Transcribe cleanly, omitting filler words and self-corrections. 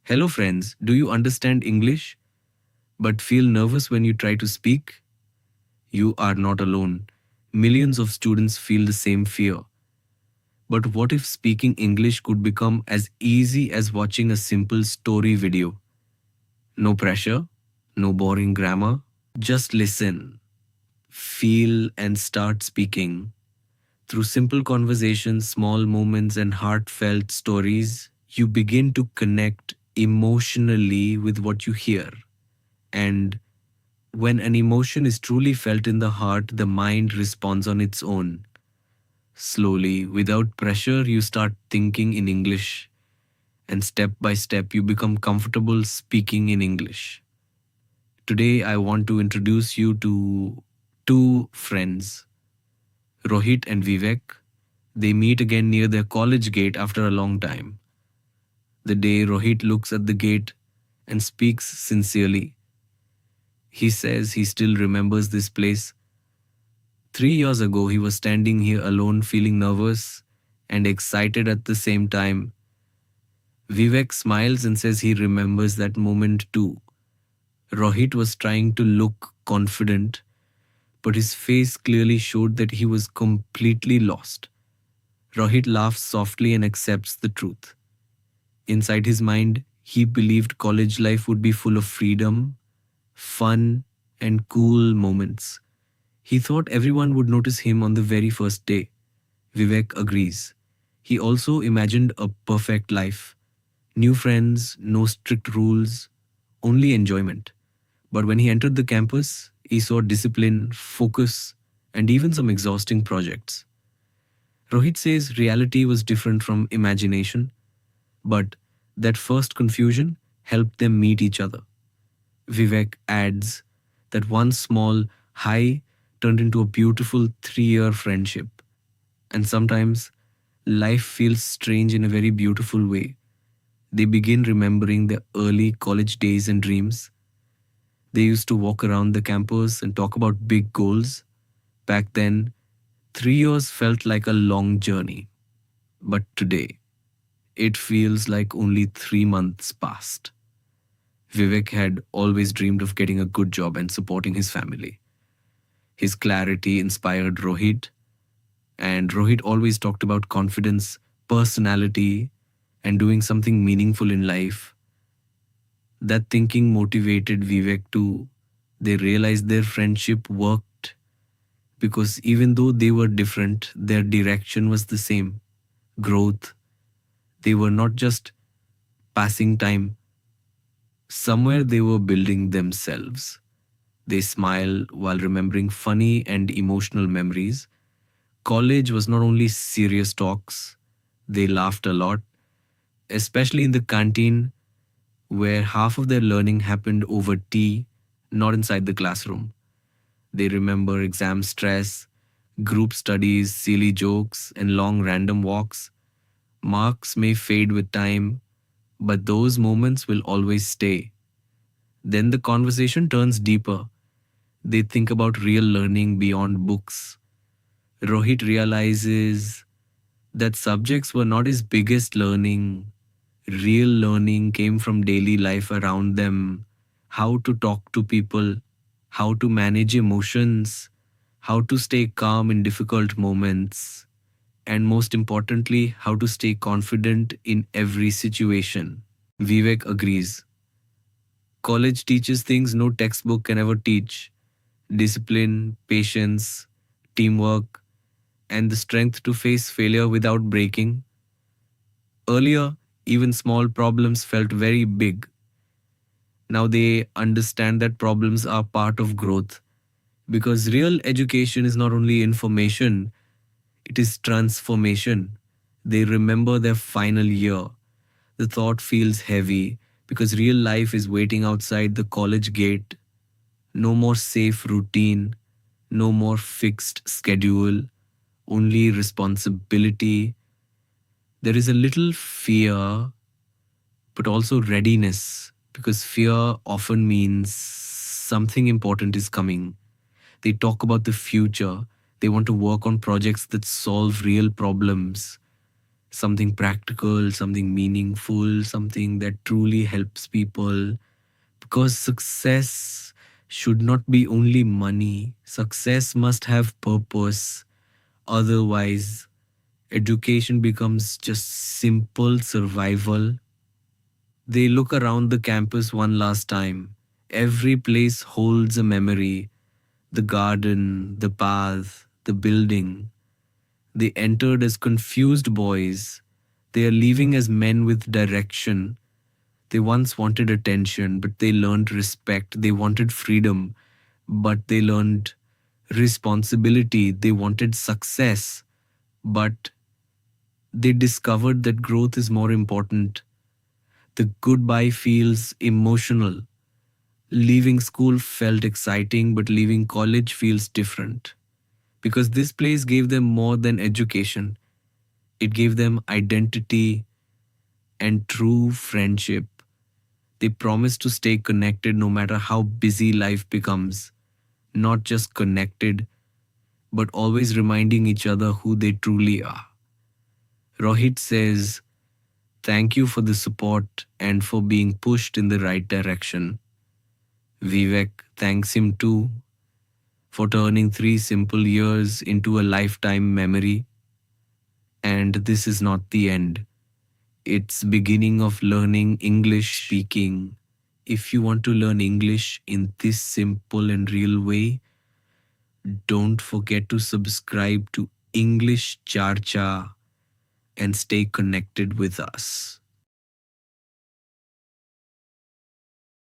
Hello, friends. Do you understand English but feel nervous when you try to speak? You are not alone. Millions of students feel the same fear. But what if speaking English could become as easy as watching a simple story video? No pressure, no boring grammar. Just listen, feel, and start speaking. Through simple conversations, small moments, and heartfelt stories, you begin to connect emotionally with what you hear. And when an emotion is truly felt in the heart, the mind responds on its own. Slowly, without pressure, you start thinking in English, and step by step, you become comfortable speaking in English. Today, I want to introduce you to two friends, Rohit and Vivek. They meet again near their college gate after a long time. The day Rohit looks at the gate and speaks sincerely, he says he still remembers this place. 3 years ago, he was standing here alone, feeling nervous and excited at the same time. Vivek smiles and says he remembers that moment too. Rohit was trying to look confident, but his face clearly showed that he was completely lost. Rohit laughs softly and accepts the truth. Inside his mind, he believed college life would be full of freedom, fun, and cool moments. He thought everyone would notice him on the very first day. Vivek agrees. He also imagined a perfect life. New friends, no strict rules, only enjoyment. But when he entered the campus, he saw discipline, focus, and even some exhausting projects. Rohit says reality was different from imagination, but that first confusion helped them meet each other. Vivek adds that one small high turned into a beautiful 3 year friendship. And sometimes life feels strange in a very beautiful way. They begin remembering their early college days and dreams. They used to walk around the campus and talk about big goals. Back then, 3 years felt like a long journey. But today, it feels like only 3 months passed. Vivek had always dreamed of getting a good job and supporting his family. His clarity inspired Rohit, and Rohit always talked about confidence, personality, and doing something meaningful in life. That thinking motivated Vivek too. They realized their friendship worked because even though they were different, their direction was the same, growth. They were not just passing time, somewhere they were building themselves. They smile while remembering funny and emotional memories. College was not only serious talks, they laughed a lot, especially in the canteen where half of their learning happened over tea, not inside the classroom. They remember exam stress, group studies, silly jokes, and long random walks. Marks may fade with time, but those moments will always stay. Then the conversation turns deeper. They think about real learning beyond books. Rohit realizes that subjects were not his biggest learning. Real learning came from daily life around them, how to talk to people, how to manage emotions, how to stay calm in difficult moments, and most importantly, how to stay confident in every situation. Vivek agrees. College teaches things no textbook can ever teach: discipline, patience, teamwork, and the strength to face failure without breaking. Earlier, even small problems felt very big. Now they understand that problems are part of growth because real education is not only information, it is transformation. They remember their final year. The thought feels heavy because real life is waiting outside the college gate. No more safe routine, no more fixed schedule, only responsibility. There is a little fear, but also readiness because fear often means something important is coming. They talk about the future. They want to work on projects that solve real problems. something practical, something meaningful, something that truly helps people. Because success should not be only money, success must have purpose. Otherwise, education becomes just simple survival. They look around the campus one last time. Every place holds a memory: the garden, the path, the building. They entered as confused boys. They are leaving as men with direction. They once wanted attention, but they learned respect. They wanted freedom, but they learned responsibility. They wanted success, but they discovered that growth is more important. The goodbye feels emotional. Leaving school felt exciting, but leaving college feels different. Because this place gave them more than education, it gave them identity and true friendship. They promised to stay connected no matter how busy life becomes. Not just connected, but always reminding each other who they truly are. Rohit says, "Thank you for the support and for being pushed in the right direction." Vivek thanks him too for turning 3 simple years into a lifetime memory. And this is not the end. It's beginning of learning English speaking. If you want to learn English in this simple and real way, don't forget to subscribe to English Charcha and stay connected with us.